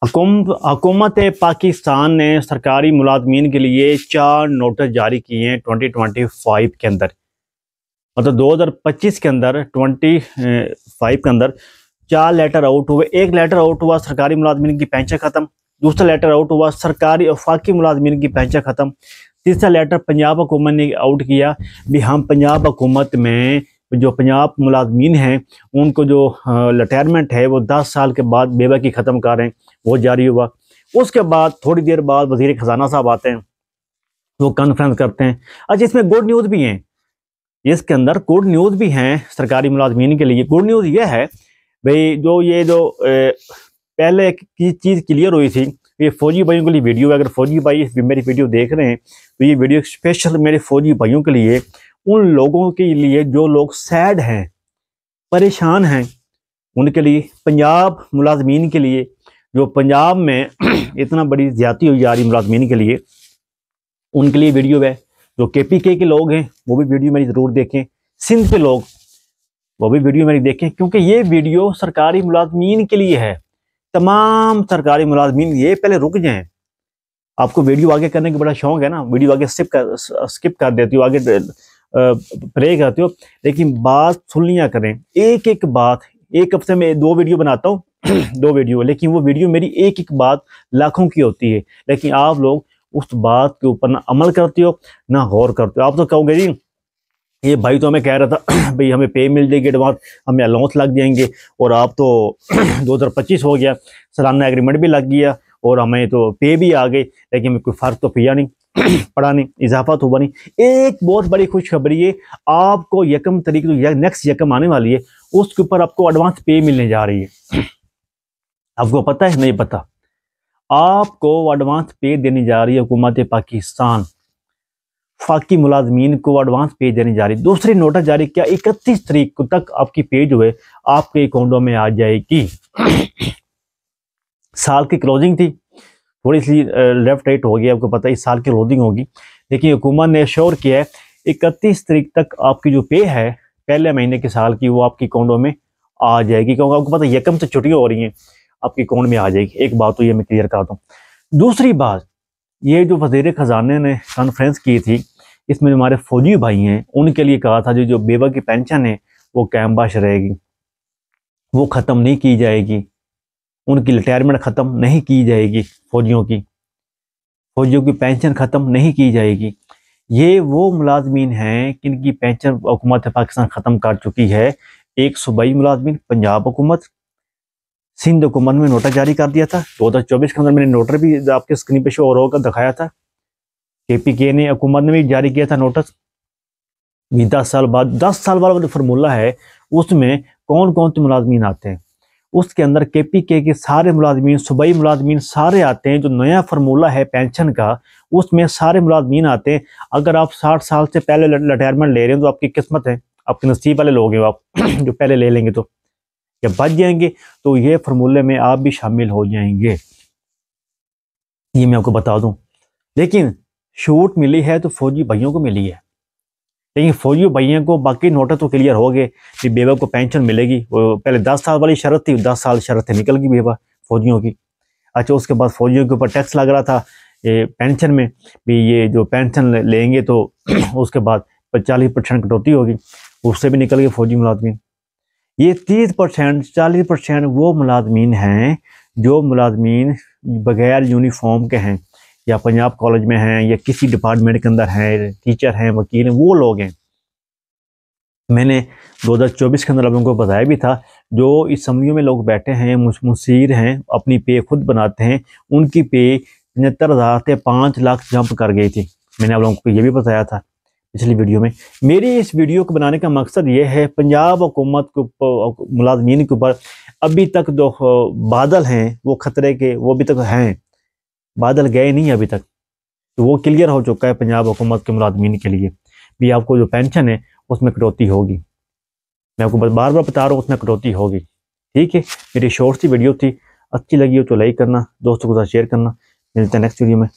हुकूमत पाकिस्तान ने सरकारी मुलाजमीन के लिए 4 नोटिस जारी किए हैं 2025 के अंदर, मतलब 2025 के अंदर 25 के अंदर 4 लेटर आउट हुए। एक लेटर आउट हुआ सरकारी मुलाजमीन की पेंशन ख़त्म, दूसरा लेटर आउट हुआ सरकारी वफाकी मुलाजमीन की पेंशन ख़त्म, तीसरा लेटर पंजाब हुकूमत ने आउट किया भी हम पंजाब हुकूमत में जो पंजाब मुलाजमीन हैं उनको जो रिटायरमेंट है वो 10 साल के बाद बेवा की ख़त्म कर रहे हैं, वो जारी हुआ। उसके बाद थोड़ी देर बाद वज़ीर ख़जाना साहब आते हैं, वो कॉन्फ्रेंस करते हैं। अच्छा, इसमें गुड न्यूज़ भी हैं, इसके अंदर गुड न्यूज़ भी हैं सरकारी मुलाजमीन के लिए। गुड न्यूज़ ये है भाई, जो पहले की चीज़ क्लियर हुई थी, ये फौजी भाइयों के लिए वीडियो है। अगर फौजी भाई मेरी वीडियो देख रहे हैं तो ये वीडियो स्पेशल मेरे फौजी भाइयों के लिए, उन लोगों के लिए जो लोग सैड हैं, परेशान हैं, उनके लिए, पंजाब मुलाजमीन के लिए, जो पंजाब में इतना बड़ी ज्यादती हुई जा रही मुलाजमीन के लिए, उनके लिए वीडियो है। जो KPK के लोग हैं वो भी वीडियो मेरी ज़रूर देखें, सिंध के लोग वो भी वीडियो मेरी देखें, क्योंकि ये वीडियो सरकारी मुलाजमीन के लिए है। तमाम सरकारी मुलाजमीन ये पहले रुक जाएं। आपको वीडियो आगे करने का बड़ा शौक है ना, वीडियो आगे स्किप कर देती हो, आगे प्रे करते हो, लेकिन बात सुन लिया करें। एक एक बात, एक हफ्ते में 2 वीडियो बनाता हूँ 2 वीडियो, लेकिन वो वीडियो मेरी एक एक बात लाखों की होती है, लेकिन आप लोग उस बात के ऊपर ना अमल करते हो ना गौर करते हो। आप तो कहोगे जी ये भाई तो हमें कह रहा था भाई हमें पे मिल जाएगी एडवांस, हमें अलाउंस लग जाएंगे, और आप तो 2025 हो गया, सालाना एग्रीमेंट भी लग गया और हमें तो पे भी आ गई, लेकिन हमें कोई फ़र्क तो पिया नहीं पड़ा नहीं, इजाफा तो हुआ नहीं। एक बहुत बड़ी खुशखबरी है, आपको यकम तारीख तो नेक्स्ट यकम आने वाली है, उसके ऊपर आपको एडवांस पे मिलने जा रही है। आपको पता है? नहीं पता। आपको एडवांस पे देने जा रही है हुकूमत पाकिस्तान, फाकी मुलाजमीन को एडवांस पे देने जा रही। दूसरी नोटिस जारी किया, 31 तारीख तक आपकी पे जो है आपके अकाउंटों में आ जाएगी। साल की क्लोजिंग थी, थोड़ी सी लेफ्ट राइट हो गया, आपको पता है इस साल की क्लोजिंग होगी, लेकिन हुकूमत ने श्योर किया है 31 तारीख तक आपकी जो पे है पहले महीने के साल की, वो आपके अकाउंटों में आ जाएगी, क्योंकि आपको पता है यकम से छुट्टियाँ हो रही हैं, आपके अकाउंट में आ जाएगी। एक बात तो ये मैं क्लियर करता हूँ। दूसरी बात, ये जो वज़ीर ख़जाने ने कॉन्फ्रेंस की थी, इसमें हमारे फौजी भाई हैं उनके लिए कहा था जो बेवा की पेंशन है वो कायम बाश रहेगी, वो ख़त्म नहीं की जाएगी, उनकी रिटायरमेंट ख़त्म नहीं की जाएगी, फौजियों की पेंशन ख़त्म नहीं की जाएगी। ये वो मुलाजमीन हैं जिनकी पेंशन हुकूमत पाकिस्तान ख़त्म कर चुकी है। एक सूबाई मुलाजमीन, पंजाब हुकूमत, सिंध हुकूमत में नोटिस जारी कर दिया था 2024 के अंदर। मैंने नोटिस भी आपके स्क्रीन पे शो हो होकर दिखाया था। KPK ने, हुकूमत ने भी जारी किया था नोटिस। 10 साल बाद जो फार्मूला है उसमें कौन कौन से मुलाजमीन आते हैं, उसके अंदर KPK के सारे मुलाजमीन, सूबाई मुलाजमीन सारे आते हैं। जो नया फार्मूला है पेंशन का, उसमें सारे मुलाजमीन आते हैं। अगर आप 60 साल से पहले रिटायरमेंट ले रहे हैं तो आपकी किस्मत है, आपके नसीब वाले लोग हैं आप जो पहले ले लेंगे, तो जब बच जाएंगे तो ये फार्मूले में आप भी शामिल हो जाएंगे, ये मैं आपको बता दूं। लेकिन छूट मिली है तो फौजी भाइयों को मिली है, लेकिन फौजी भाइयों को बाकी नोटिस तो क्लियर हो गए कि बेवा को पेंशन मिलेगी। वो पहले 10 साल वाली शर्त थी, 10 साल शर्त निकल गई बेवा फौजियों की। अच्छा, उसके बाद फौजियों के ऊपर टैक्स लग रहा था ये पेंशन में भी, ये जो पेंशन लेंगे तो उसके बाद 40% कटौती होगी, उससे भी निकल गए फौजी मुलाजमीन। ये 30% 40% वो मुलाजमीन हैं जो मुलाजमीन बगैर यूनिफॉर्म के हैं, या पंजाब कॉलेज में हैं, या किसी डिपार्टमेंट के अंदर हैं, टीचर हैं, वकील हैं, वो लोग हैं। मैंने 2024 के अंदर आप लोगों को बताया भी था, जो असम्बलियों में लोग बैठे हैं, मुसीर हैं, अपनी पे खुद बनाते हैं, उनकी पे 75,000 से 5 लाख जंप कर गई थी। मैंने आप लोगों को ये भी बताया था पिछली वीडियो में। मेरी इस वीडियो को बनाने का मकसद ये है, पंजाब हुकूमत के ऊपर, मुलाजमीन के ऊपर अभी तक जो बादल हैं वो खतरे के, वो अभी तक हैं, बादल गए नहीं अभी तक, तो वो क्लियर हो चुका है पंजाब हुकूमत के मुलाजमीन के लिए भी। आपको जो पेंशन है उसमें कटौती होगी, मैं आपको बार बार बता रहा हूँ, उसमें कटौती होगी। ठीक है, मेरी शॉर्ट सी वीडियो थी, अच्छी लगी हो तो लाइक करना, दोस्तों के साथ शेयर करना। मिलते हैं नेक्स्ट वीडियो में।